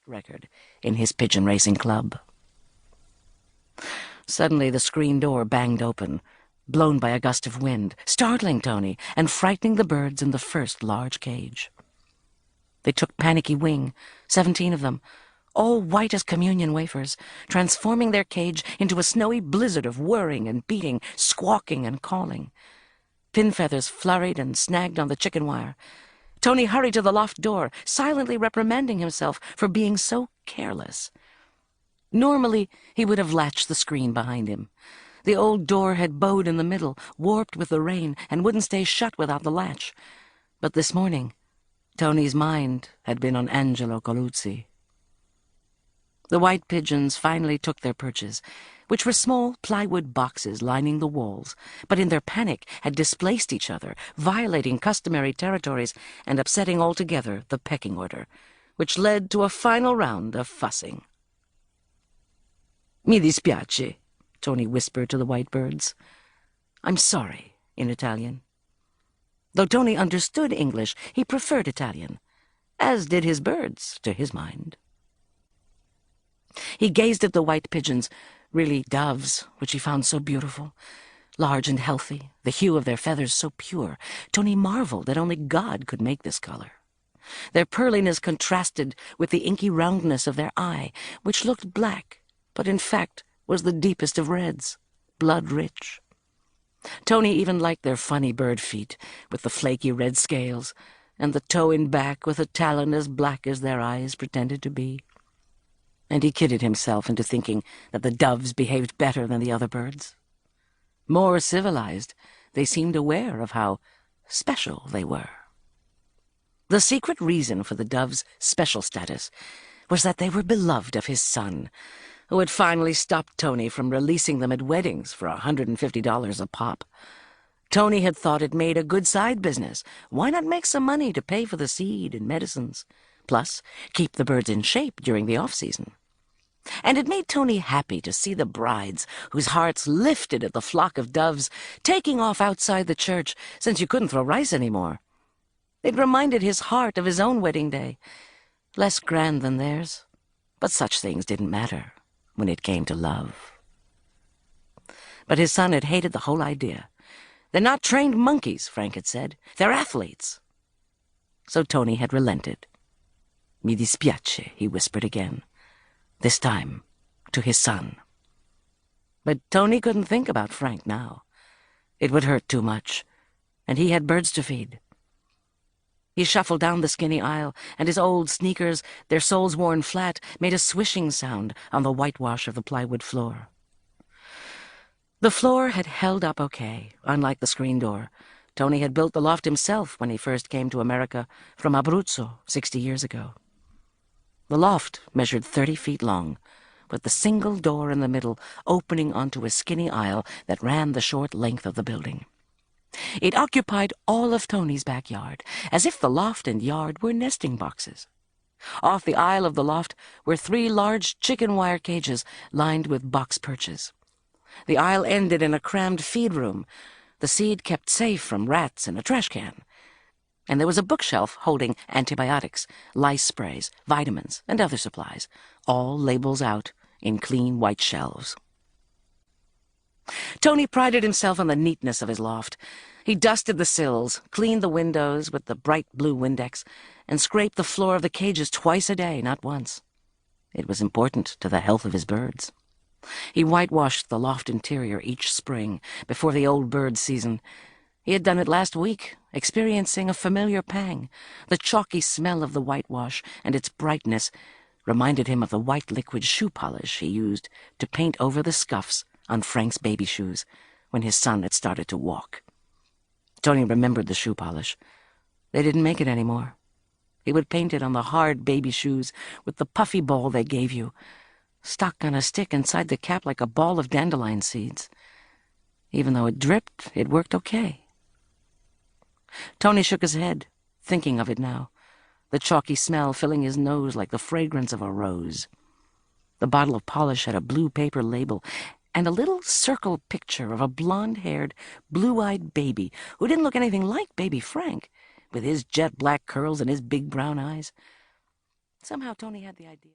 record in his pigeon racing club. Suddenly the screen door banged open, blown by a gust of wind, startling Tony and frightening the birds in the first large cage. They took panicky wing, 17 of them, all white as communion wafers, transforming their cage into a snowy blizzard of whirring and beating, squawking and calling. Pin feathers flurried and snagged on the chicken wire. Tony hurried to the loft door, silently reprimanding himself for being so careless. Normally, he would have latched the screen behind him. The old door had bowed in the middle, warped with the rain, and wouldn't stay shut without the latch. But this morning, Tony's mind had been on Angelo Coluzzi. The white pigeons finally took their perches, which were small plywood boxes lining the walls, but in their panic had displaced each other, violating customary territories and upsetting altogether the pecking order, which led to a final round of fussing. "Mi dispiace," Tony whispered to the white birds. "I'm sorry," in Italian. Though Tony understood English, he preferred Italian, as did his birds, to his mind. He gazed at the white pigeons, really doves, which he found so beautiful, large and healthy, the hue of their feathers so pure. Tony marveled that only God could make this color. Their pearliness contrasted with the inky roundness of their eye, which looked black, but in fact was the deepest of reds, blood-rich. Tony even liked their funny bird feet, with the flaky red scales, and the toe in back with a talon as black as their eyes pretended to be. And he kidded himself into thinking that the doves behaved better than the other birds. More civilized, they seemed aware of how special they were. The secret reason for the doves' special status was that they were beloved of his son, who had finally stopped Tony from releasing them at weddings for $150 a pop. Tony had thought it made a good side business. Why not make some money to pay for the seed and medicines? Plus, keep the birds in shape during the off-season. And it made Tony happy to see the brides, whose hearts lifted at the flock of doves, taking off outside the church, since you couldn't throw rice anymore. It reminded his heart of his own wedding day, less grand than theirs, but such things didn't matter when it came to love. But his son had hated the whole idea. "They're not trained monkeys," Frank had said. "They're athletes." So Tony had relented. "Mi dispiace," he whispered again, this time to his son. But Tony couldn't think about Frank now. It would hurt too much, and he had birds to feed. He shuffled down the skinny aisle, and his old sneakers, their soles worn flat, made a swishing sound on the whitewash of the plywood floor. The floor had held up okay, unlike the screen door. Tony had built the loft himself when he first came to America from Abruzzo 60 years ago. The loft measured 30 feet long, with the single door in the middle opening onto a skinny aisle that ran the short length of the building. It occupied all of Tony's backyard, as if the loft and yard were nesting boxes. Off the aisle of the loft were 3 large chicken wire cages lined with box perches. The aisle ended in a crammed feed room, the seed kept safe from rats in a trash can. And there was a bookshelf holding antibiotics, lice sprays, vitamins, and other supplies, all labels out in clean white shelves. Tony prided himself on the neatness of his loft. He dusted the sills, cleaned the windows with the bright blue Windex, and scraped the floor of the cages twice a day, not once. It was important to the health of his birds. He whitewashed the loft interior each spring, before the old bird season. He had done it last week, experiencing a familiar pang. The chalky smell of the whitewash and its brightness reminded him of the white liquid shoe polish he used to paint over the scuffs on Frank's baby shoes when his son had started to walk. Tony remembered the shoe polish. They didn't make it anymore. He would paint it on the hard baby shoes with the puffy ball they gave you, stuck on a stick inside the cap like a ball of dandelion seeds. Even though it dripped, it worked okay. Tony shook his head, thinking of it now, the chalky smell filling his nose like the fragrance of a rose. The bottle of polish had a blue paper label and a little circle picture of a blonde-haired, blue-eyed baby who didn't look anything like baby Frank, with his jet-black curls and his big brown eyes. Somehow Tony had the idea.